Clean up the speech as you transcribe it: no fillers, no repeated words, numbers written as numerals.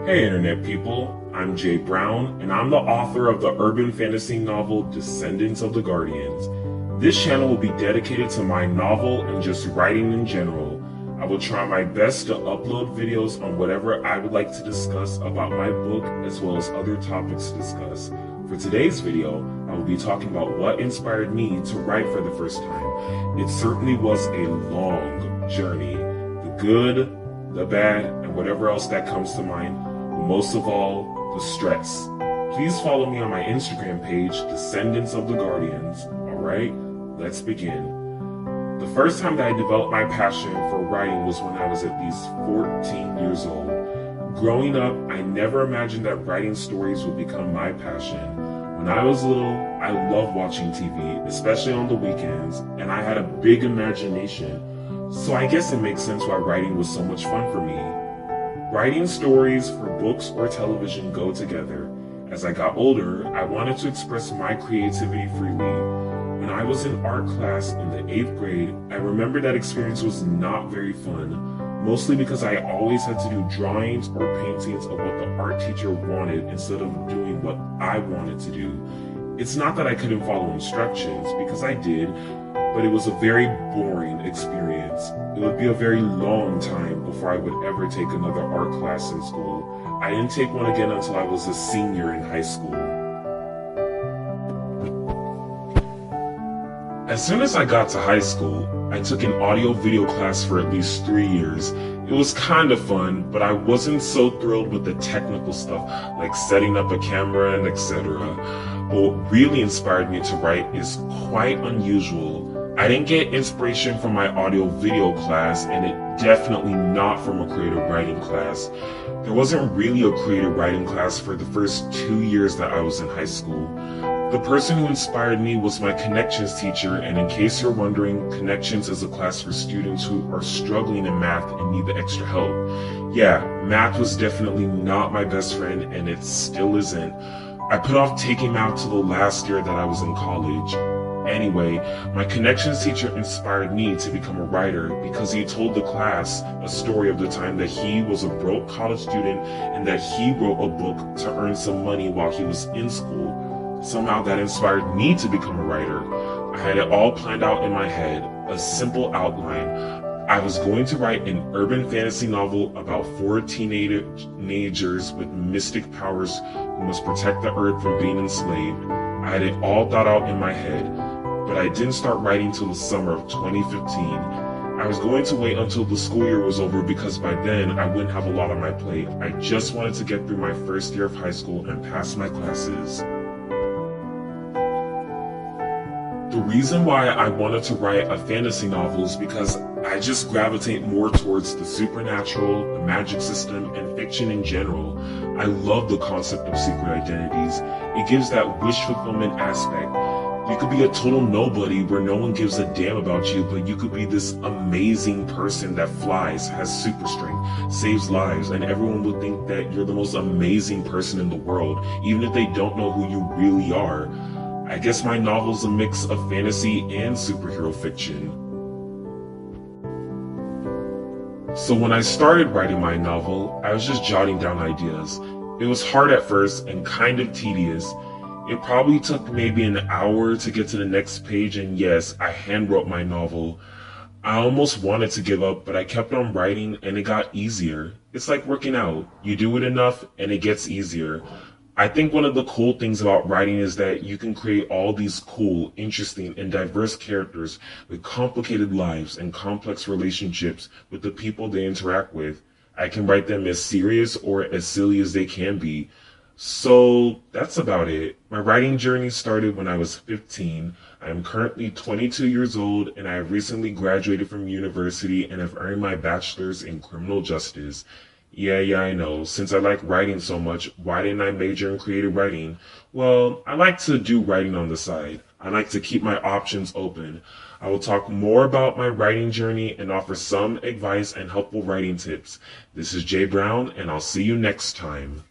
Hey Internet people, I'm Jay Brown, and I'm the author of the urban fantasy novel Descendants of the Guardians. This channel will be dedicated to my novel and just writing in general. I will try my best to upload videos on whatever I would like to discuss about my book as well as other topics to discuss. For today's video, I will be talking about what inspired me to write for the first time. It certainly was a long journey, the good, the bad, and whatever else that comes to mind. Most of all, the stress. Please follow me on my Instagram page, Descendants of the Guardians. Alright, let's begin. The first time that I developed my passion for writing was when I was at least 14 years old. Growing up, I never imagined that writing stories would become my passion. When I was little, I loved watching TV, especially on the weekends, and I had a big imagination. So I guess it makes sense why writing was so much fun for me. Writing stories for books or television go together. As I got older, I wanted to express my creativity freely. When I was in art class in the 8th grade, I remember that experience was not very fun, mostly because I always had to do drawings or paintings of what the art teacher wanted instead of doing what I wanted to do. It's not that I couldn't follow instructions, because I did, but it was a very boring experience. It would be a very long time before I would ever take another art class in school. I didn't take one again until I was a senior in high school. As soon as I got to high school, I took an audio-video class for at least 3 years. It was kind of fun, but I wasn't so thrilled with the technical stuff, like setting up a camera and etc. But what really inspired me to write is quite unusual. I didn't get inspiration from my audio-video class, and it definitely not from a creative writing class. There wasn't really a creative writing class for the first 2 years that I was in high school. The person who inspired me was my Connections teacher, and in case you're wondering, Connections is a class for students who are struggling in math and need the extra help. Yeah, math was definitely not my best friend, and it still isn't. I put off taking math till the last year that I was in college. Anyway, my Connections teacher inspired me to become a writer because he told the class a story of the time that he was a broke college student and that he wrote a book to earn some money while he was in school. Somehow that inspired me to become a writer. I had it all planned out in my head, a simple outline. I was going to write an urban fantasy novel about 4 teenagers with mystic powers who must protect the earth from being enslaved. I had it all thought out in my head, but I didn't start writing till the summer of 2015. I was going to wait until the school year was over because by then I wouldn't have a lot on my plate. I just wanted to get through my first year of high school and pass my classes. The reason why I wanted to write a fantasy novel is because I just gravitate more towards the supernatural, the magic system, and fiction in general. I love the concept of secret identities. It gives that wish fulfillment aspect. You could be a total nobody where no one gives a damn about you, but you could be this amazing person that flies, has super strength, saves lives, and everyone would think that you're the most amazing person in the world, even if they don't know who you really are. I guess my novel's a mix of fantasy and superhero fiction. So when I started writing my novel, I was just jotting down ideas. It was hard at first and kind of tedious. It probably took maybe an hour to get to the next page, and yes, I handwrote my novel. I almost wanted to give up, but I kept on writing and it got easier. It's like working out. You do it enough and it gets easier. I think one of the cool things about writing is that you can create all these cool, interesting, and diverse characters with complicated lives and complex relationships with the people they interact with. I can write them as serious or as silly as they can be. So that's about it. My writing journey started when I was 15. I am currently 22 years old and I have recently graduated from university and have earned my bachelor's in criminal justice. Yeah, I know. Since I like writing so much, why didn't I major in creative writing? Well, I like to do writing on the side. I like to keep my options open. I will talk more about my writing journey and offer some advice and helpful writing tips. This is Jay Brown, and I'll see you next time.